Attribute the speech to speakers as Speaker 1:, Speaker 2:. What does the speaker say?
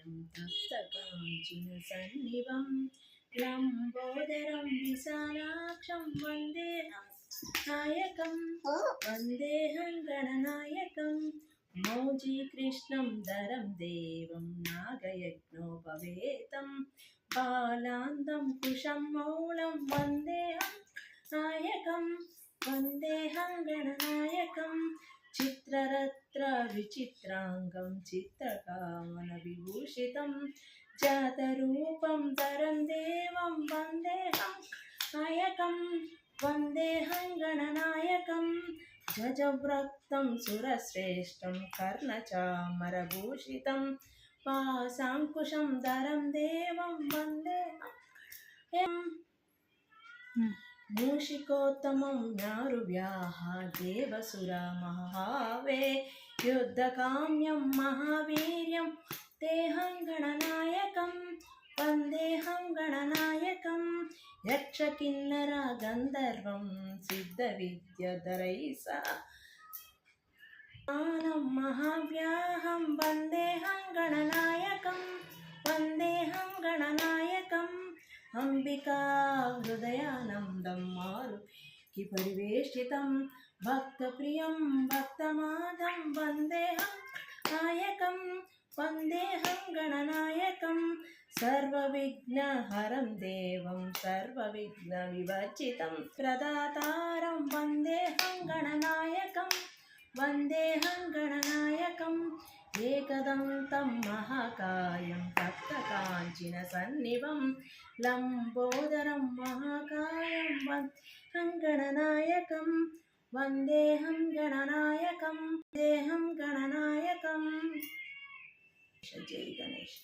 Speaker 1: तप्तकाञ्चनसन्निभं लम्बोदरं विशालाक्षं वन्देऽहं नायकं वन्देऽहं गणनायकं मौजीकृष्णं धरं देवं नागयज्ञोपवेतं बालान्दं कुशं मौलं वन्देऽहं नायकं वन्देऽहं गणनायकं चित्ररत्र विचित्रांगं चित्रकामनविभूषितं जातरूपं धरं देवं वन्देऽहं नायकं वन्देऽहं गणनायकं जजव्रक्तं सुरश्रेष्ठं कर्णचामरभूषितं पाशाङ्कुशं धरं देवं वन्देऽहं मूषिकोत्तमं नारुव्याः देवसुरमहावे युद्धकाम्यं महावीर्यं तेऽहं गणनायकं वन्देऽहं गणनायकं यक्षकिन्नरा गन्धर्वं सिद्धविद्याधरैः सह महाव्याहं वन्देऽहं गणनायकं वन्देऽहं गणनायकम् अंबिका हृदयानन्दं मारुति परिवेष्टितं भक्तप्रियं भक्तमादं वन्देऽहं नायकं वन्देऽहं गणनायकं सर्वविघ्नहरं देवं सर्वविघ्नविवर्जितं प्रदातारं वन्देऽहं गणनायकं वन्देऽहं गणनायकं एकदन्तं महाकायं तप्तकाञ्चनसन्निभं लम्बोदरं महाकायं वन्देऽहं गणनायकं वन्देऽहं गणनायकं वन्देऽहं गणनायकं। जय गणेश।